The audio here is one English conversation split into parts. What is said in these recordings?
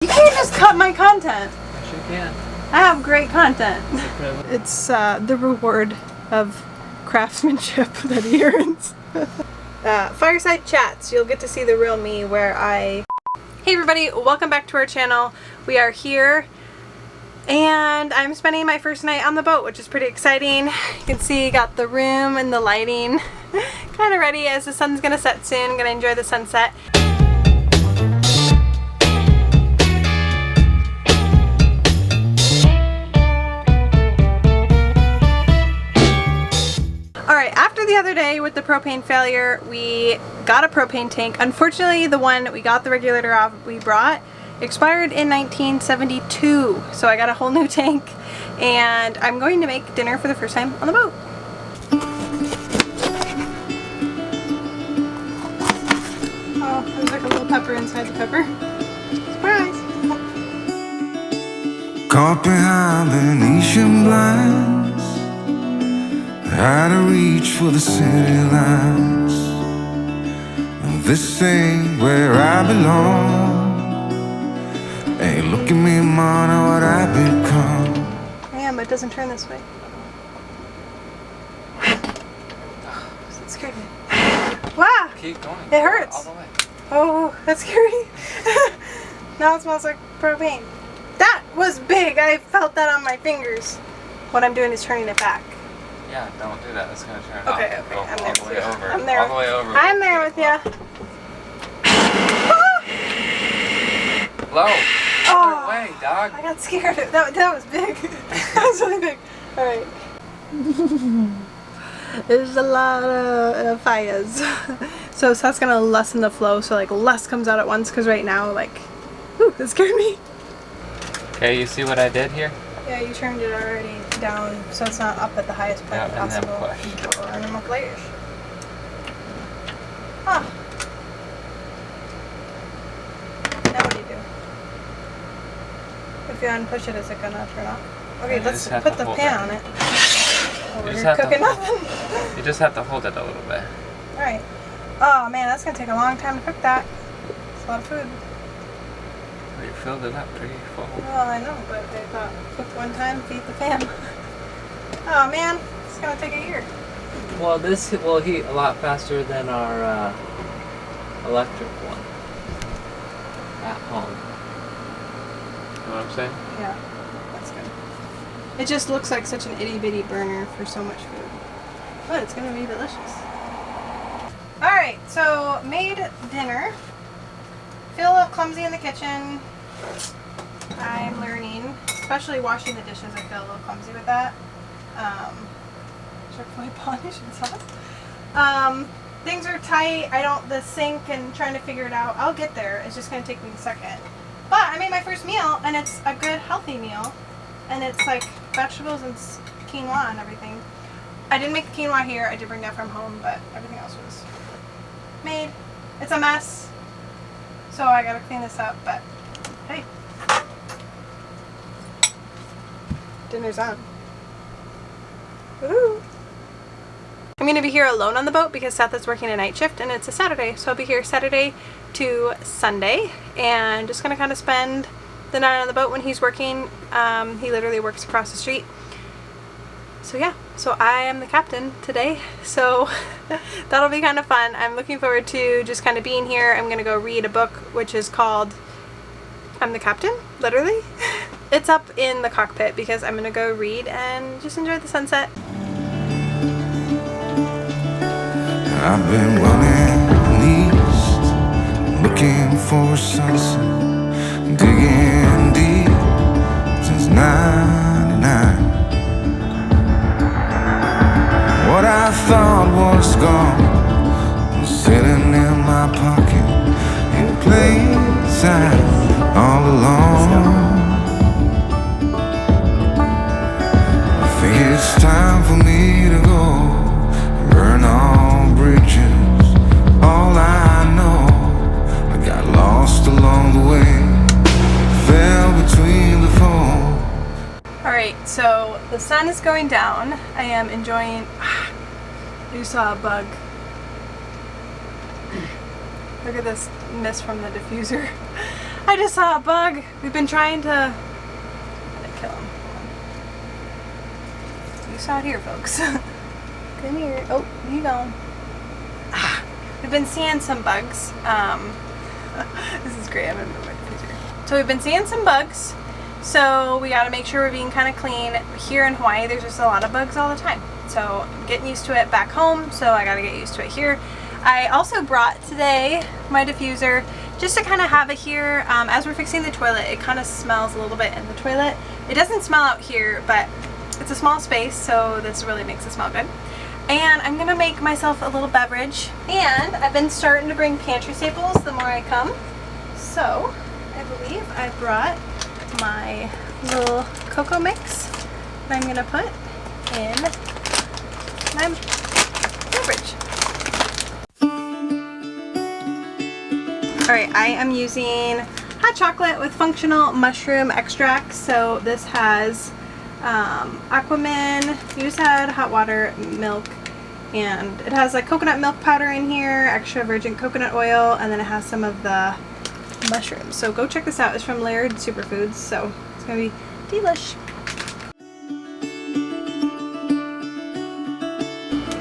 You can't just cut my content. Yes, you can. I have great content. It's the reward of craftsmanship that he earns. Fireside chats. You'll get to see the real me where I... Hey everybody, welcome back to our channel. We are here and I'm spending my first night on the boat, which is pretty exciting. You can see got the room and the lighting kind of ready as the sun's gonna set soon. I'm gonna enjoy the sunset. Alright, after the other day with the propane failure, we got a propane tank. Unfortunately, the one we got the regulator off we brought expired in 1972. So I got a whole new tank and I'm going to make dinner for the first time on the boat. Oh, there's like a little pepper inside the pepper. Surprise! Caught behind Venetian blinds, out of reach for the city lights. This ain't where I belong. Hey, look at me, man, what I become. Yeah, but it doesn't turn this way. That scared me. Wow! Keep going. It hurts. All the way. Oh, that's scary. Now it smells like propane. That was big. I felt that on my fingers. What I'm doing is turning it back. Yeah, don't do that. It's gonna turn Okay, off. okay. Go I'm all there the with way you. over. I'm there. All the way over. I'm there with you. Low. Oh, Other way, dog. I got scared. That was big. That was really big. Alright. There's a lot of fires. So that's gonna lessen the flow so like less comes out at once because right now like, ooh, that scared me. Okay, you see what I did here? Yeah, you turned it already down so it's not up at the highest point Yeah, and then possible. push. And then push. Huh. Now what do you do? If you unpush it, is it gonna turn off? Okay, You let's just have put to the hold pan it. on it. Oh, You just you're have to cooking hold- nothing? You just have to hold it a little bit. Alright. Oh man, that's gonna take a long time to cook that. It's a lot of food. Well, you filled it up pretty full. Well, I know, but I thought cook one time, feed the fam. Oh man, it's gonna take a year. Well, this will heat a lot faster than our electric one at home. You know what I'm saying? Yeah, that's good. It just looks like such an itty bitty burner for so much food. But it's gonna be delicious. Alright, so made dinner. Feel a little clumsy in the kitchen. I'm learning. Especially washing the dishes, I feel a little clumsy with that. Should I polish and sauce? Things are tight. The sink and trying to figure it out. I'll get there. It's just gonna take me a second. But I made my first meal and it's a good healthy meal. And it's like vegetables and quinoa and everything. I didn't make the quinoa here. I did bring that from home, but everything else was made. It's a mess. So I gotta clean this up, but hey. Dinner's on. Woo! I'm gonna be here alone on the boat because Seth is working a night shift and it's a Saturday. So I'll be here Saturday to Sunday and just gonna kind of spend the night on the boat when he's working. He literally works across the street. So yeah, so I am the captain today. So that'll be kind of fun. I'm looking forward to just kind of being here. I'm gonna go read a book which is called I'm the Captain, literally. It's up in the cockpit because I'm gonna go read and just enjoy the sunset. I've been running east, looking for a sunset, digging deep since '99. What I thought was gone was sitting in my pocket, in plain sight, all alone. I think it's time for me to go, burn all bridges. All I know, I got lost along the way, fell between the foam. Alright, so the sun is going down. I am enjoying... You saw a bug. Look at this mist from the diffuser. I just saw a bug. We've been trying to kill him. You saw it here, folks. Come here. Oh, you go. We've been seeing some bugs. This is great. I'm gonna move my freezer. So we've been seeing some bugs. So we got to make sure we're being kind of clean. Here in Hawaii, there's just a lot of bugs all the time. So I'm getting used to it back home. So I got to get used to it here. I also brought today my diffuser just to kind of have it here. As we're fixing the toilet, it kind of smells a little bit in the toilet. It doesn't smell out here, but it's a small space, so this really makes it smell good. And I'm gonna make myself a little beverage. And I've been starting to bring pantry staples the more I come. So I believe I brought my little cocoa mix that I'm gonna put in my beverage. Alright, I am using hot chocolate with functional mushroom extract. So this has Aquaman, you just had hot water, milk, and it has like coconut milk powder in here, extra virgin coconut oil, and then it has some of the mushrooms. So go check this out. It's from Layered Superfoods, so it's gonna be delish.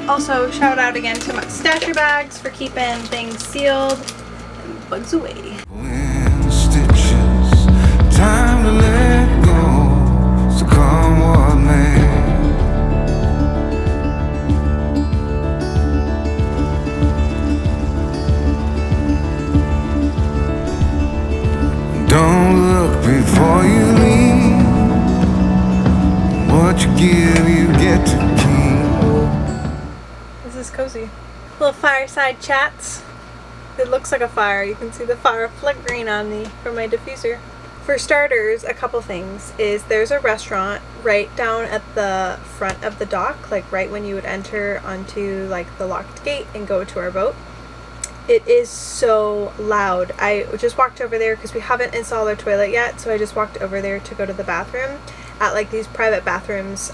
Also, shout out again to my stasher bags for keeping things sealed and bugs away. In stitches, time to let go, so come what may. Don't look before you leave. What you give, you get to keep. This is cozy. Little fireside chats. It looks like a fire. You can see the fire flickering on me from my diffuser. For starters, a couple things is there's a restaurant right down at the front of the dock, like right when you would enter onto like the locked gate and go to our boat. It is so loud. I just walked over there because we haven't installed our toilet yet, so I just walked over there to go to the bathroom at like these private bathrooms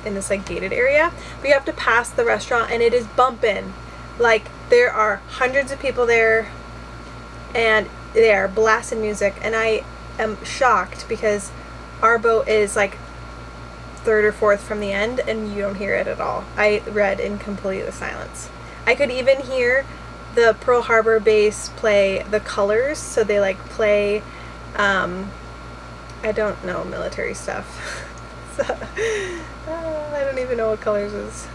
in this like gated area. But you have to pass the restaurant and it is bumping. Like there are hundreds of people there and they are blasting music, and I am shocked because our boat is like third or fourth from the end and you don't hear it at all. I read in complete silence. I could even hear the Pearl Harbor base play the colors, so they like play I don't know military stuff. So, I don't even know what colors is.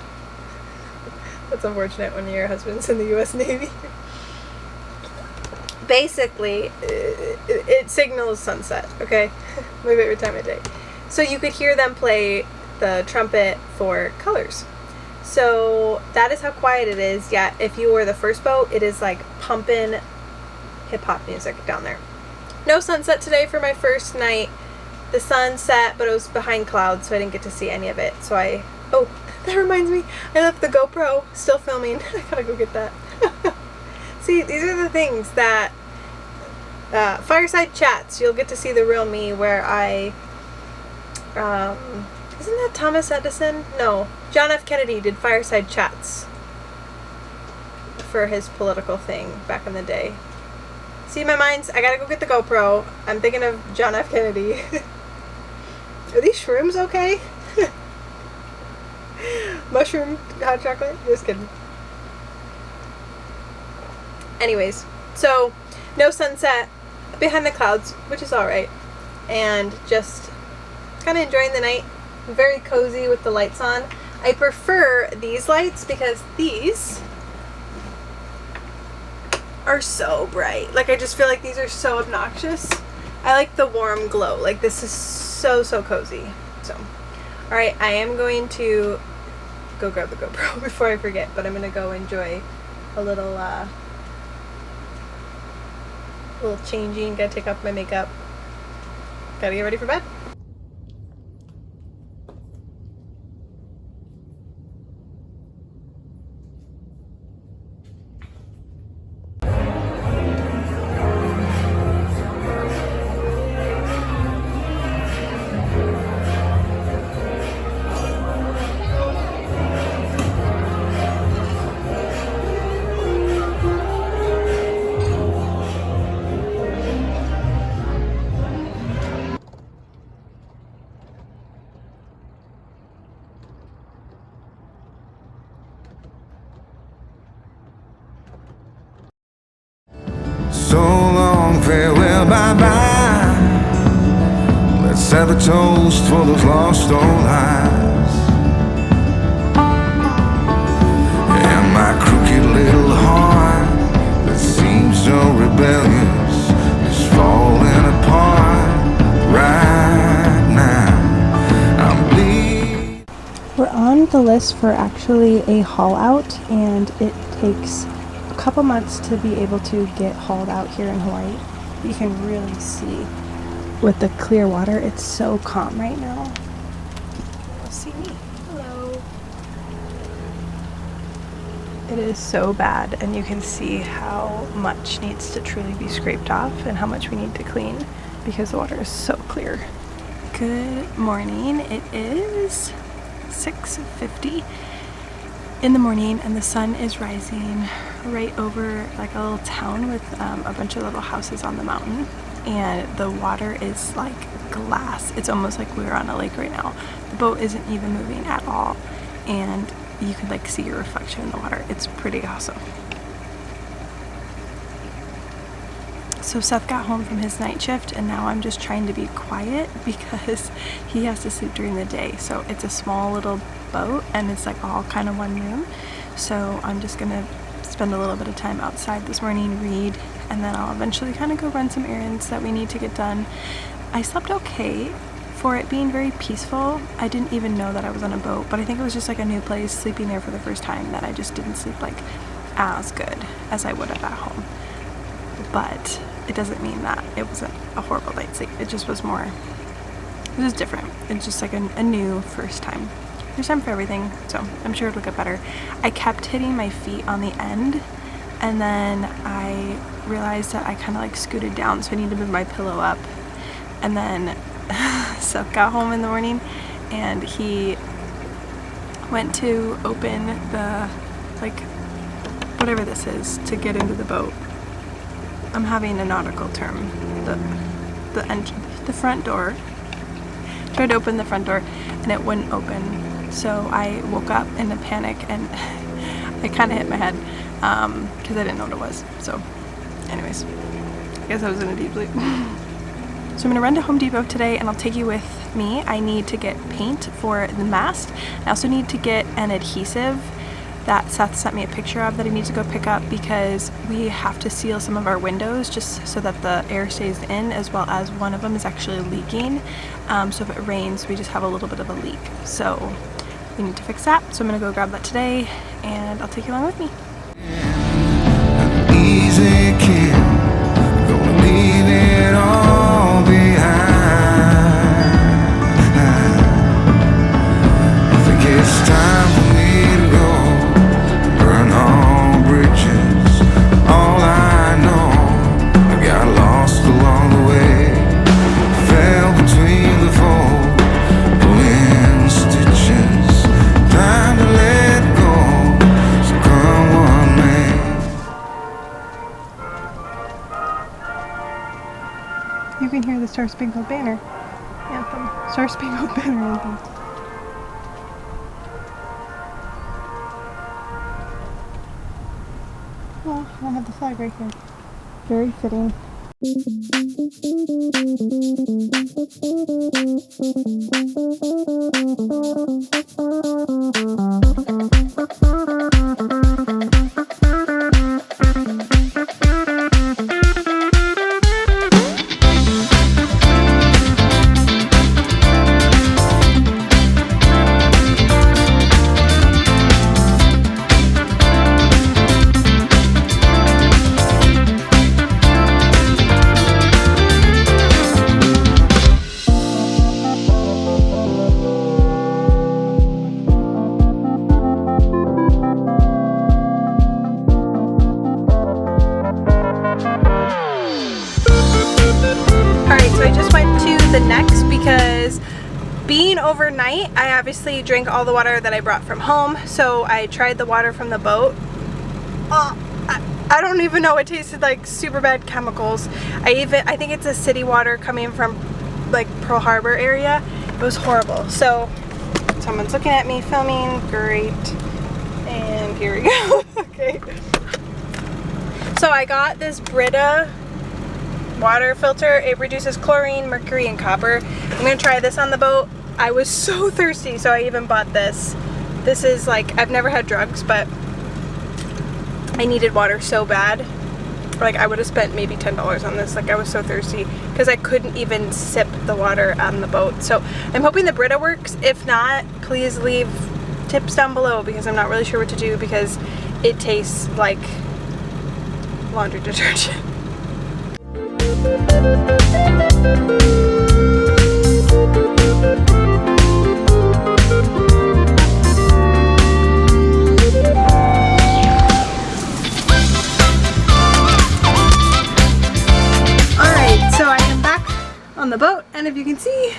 That's unfortunate when your husband's in the US Navy. Basically, it signals sunset, okay? My favorite time of day. So you could hear them play the trumpet for colors. So that is how quiet it is, yet if you were the first boat, it is like pumping hip-hop music down there. No sunset today for my first night. The sun set, but it was behind clouds, so I didn't get to see any of it. So oh, that reminds me, I left the GoPro still filming. I gotta go get that. See, these are the things that, fireside chats, you'll get to see the real me where I, isn't that Thomas Edison? No. John F. Kennedy did fireside chats for his political thing back in the day. See, my mind's, I gotta go get the GoPro. I'm thinking of John F. Kennedy. Are these shrooms okay? Mushroom hot chocolate? Just kidding. Anyways, so no sunset behind the clouds, which is alright. And just kind of enjoying the night. Very cozy with the lights on. I prefer these lights because these are so bright. Like, I just feel like these are so obnoxious. I like the warm glow. Like, this is so cozy. So, alright, I am going to go grab the GoPro before I forget, but I'm going to go enjoy a little changing. Gotta take off my makeup. Gotta get ready for bed. sever toast for those lost old eyes. And my crooked little heart that seems so rebellious is falling apart right now. I'm bleeding. We're on the list for actually a haul out, and it takes a couple months to be able to get hauled out here in Hawaii. You can really see with the clear water, it's so calm right now. You'll see me. Hello. It is so bad, and you can see how much needs to truly be scraped off and how much we need to clean because the water is so clear. Good morning. It is 6:50 in the morning, and the sun is rising right over like a little town with a bunch of little houses on the mountain, and the water is like glass. It's almost like we're on a lake right now. The boat isn't even moving at all, and you can like see your reflection in the water. It's pretty awesome. So Seth got home from his night shift, and now I'm just trying to be quiet because he has to sleep during the day. So it's a small little boat, and it's like all kind of one room. So I'm just gonna spend a little bit of time outside this morning, read, and then I'll eventually kind of go run some errands that we need to get done. I slept okay for it being very peaceful. I didn't even know that I was on a boat, but I think it was just like a new place, sleeping there for the first time, that I just didn't sleep like as good as I would have at home. But it doesn't mean that it wasn't a horrible night's sleep. It just was more, it was different. It's just like a new first time. First time for everything, so I'm sure it'll get better. I kept hitting my feet on the end, and then I realized that I kind of like scooted down, so I need to move my pillow up. And then Seth got home in the morning, and he went to open the, like, whatever this is, to get into the boat. I'm having a nautical term. The engine, the front door. Tried to open the front door, and it wouldn't open. So I woke up in a panic, and I kind of hit my head because I didn't know what it was. So anyways, I guess I was in a deep sleep. So I'm going to run to Home Depot today, and I'll take you with me. I need to get paint for the mast. I also need to get an adhesive that Seth sent me a picture of that I need to go pick up, because we have to seal some of our windows just so that the air stays in, as well as one of them is actually leaking. So if it rains, we just have a little bit of a leak. So we need to fix that. So I'm going to go grab that today, and I'll take you along with me. Easy kid, gonna leave it all behind. I think it's time for me to go, burn all bridges. All I know, I got lost along the way, fell between the fold, pulling stitches. Time to let go, so come what may. You can hear the Star Spangled Banner anthem. Star Spangled Banner anthem. Well, I have the flag right here. Very fitting. Being overnight, I obviously drank all the water that I brought from home, so I tried the water from the boat. I don't even know, it tasted like super bad chemicals. I think it's a city water coming from like Pearl Harbor area. It was horrible. So someone's looking at me filming, great. And here we go. Okay. So I got this Brita water filter. It reduces chlorine, mercury, and copper. I'm gonna try this on the boat. I was so thirsty, so I even bought this. This is like, I've never had drugs, but I needed water so bad. Like, I would have spent maybe $10 on this. Like, I was so thirsty because I couldn't even sip the water on the boat. So I'm hoping the Brita works. If not, please leave tips down below because I'm not really sure what to do because it tastes like laundry detergent. On the boat, and if you can see,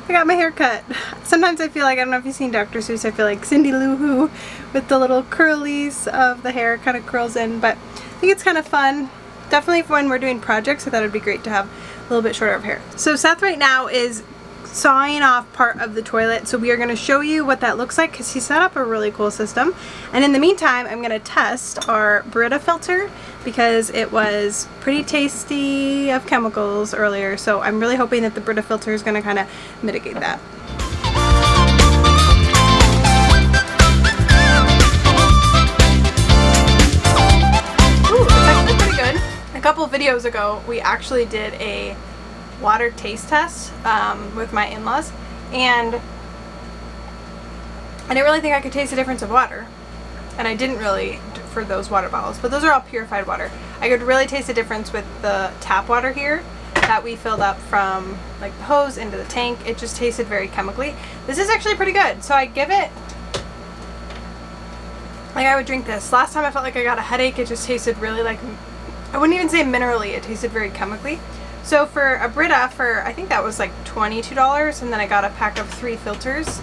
I got my hair cut. Sometimes I feel like, I don't know if you've seen Dr. Seuss, I feel like Cindy Lou Who with the little curlies of the hair kind of curls in, but I think it's kind of fun. Definitely when we're doing projects, I thought it'd be great to have a little bit shorter of hair. So Seth right now is sawing off part of the toilet, so we are going to show you what that looks like because he set up a really cool system. And in the meantime, I'm going to test our Brita filter because it was pretty tasty of chemicals earlier, so I'm really hoping that the Brita filter is going to kind of mitigate that. Ooh, it's actually pretty good. A couple videos ago, we actually did a water taste test with my in-laws, and I didn't really think I could taste the difference of water, and I didn't really for those water bottles, but those are all purified water. I could really taste the difference with the tap water here that we filled up from like the hose into the tank. It just tasted very chemically. This is actually pretty good, so I give it, like, I would drink this. Last time I felt like I got a headache. It just tasted really like, I wouldn't even say minerally, it tasted very chemically. So for a Brita, for I think that was like $22, and then I got a pack of 3 filters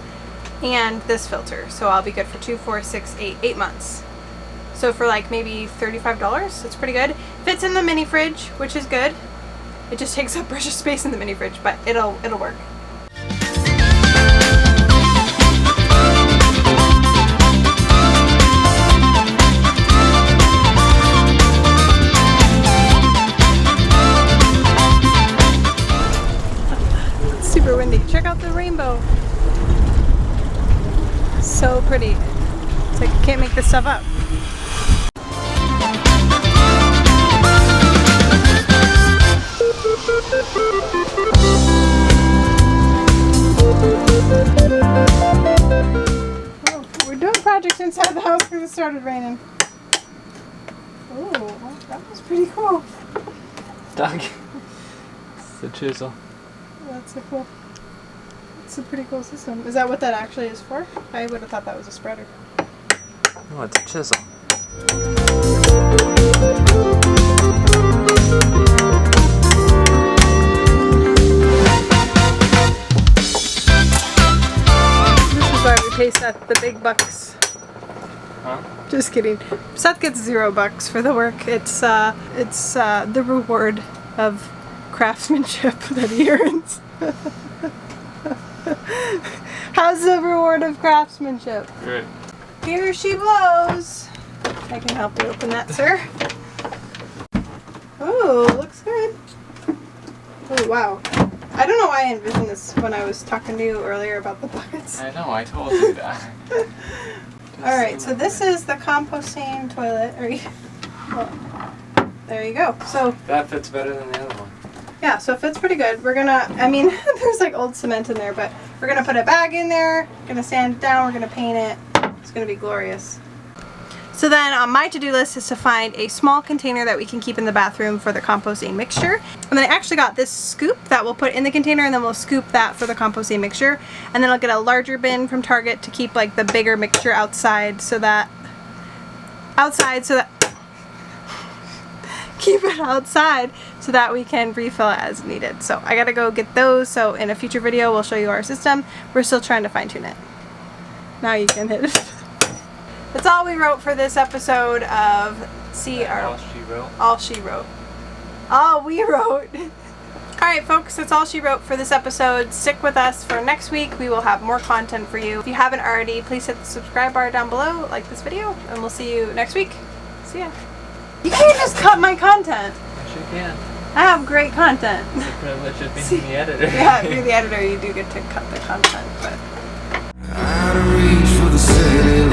and this filter. So I'll be good for 2, 4, 6, 8 months. So for like maybe $35, it's pretty good. Fits in the mini fridge, which is good. It just takes up precious space in the mini fridge, but it'll work. Super windy. Check out the rainbow. So pretty. It's like you can't make this stuff up. Oh, we're doing projects inside the house because it started raining. Oh, that was pretty cool. Doug. It's the chisel. That's so cool. It's a pretty cool system. Is that what that actually is for? I would have thought that was a spreader. No, it's a chisel. This is why we pay Seth the big bucks. Huh? Just kidding. Seth gets $0 for the work. It's the reward of craftsmanship that he earns. How's the reward of craftsmanship? Good. Here she blows. I can help you open that, sir. Oh, looks good. Oh, wow. I don't know why I envisioned this when I was talking to you earlier about the buckets. I know, I told you that. Alright, so this is the composting toilet. Well, there you go. So That fits better than the other one. yeah, so it fits pretty good. We're gonna, I mean, there's like old cement in there, but we're gonna put a bag in there, gonna sand it down, we're gonna paint it. It's gonna be glorious. So then on my to-do list is to find a small container that we can keep in the bathroom for the composting mixture. And then I actually got this scoop that we'll put in the container, and then we'll scoop that for the composting mixture. And then I'll get a larger bin from Target to keep like the bigger mixture outside so that keep it outside so that we can refill it as needed. So I gotta go get those, so in a future video we'll show you our system. We're still trying to fine tune it. Now you can hit it. That's all we wrote for this episode of All She Wrote. All She Wrote. All we wrote. Alright folks, that's all she wrote for this episode. Stick with us for next week. We will have more content for you. If you haven't already, please hit the subscribe bar down below, like this video, and we'll see you next week. See ya. You can't just cut my content. Yes, you can. I have great content. The privilege of being the editor. Yeah, if you're the editor, you do get to cut the content, but. Out of reach for the city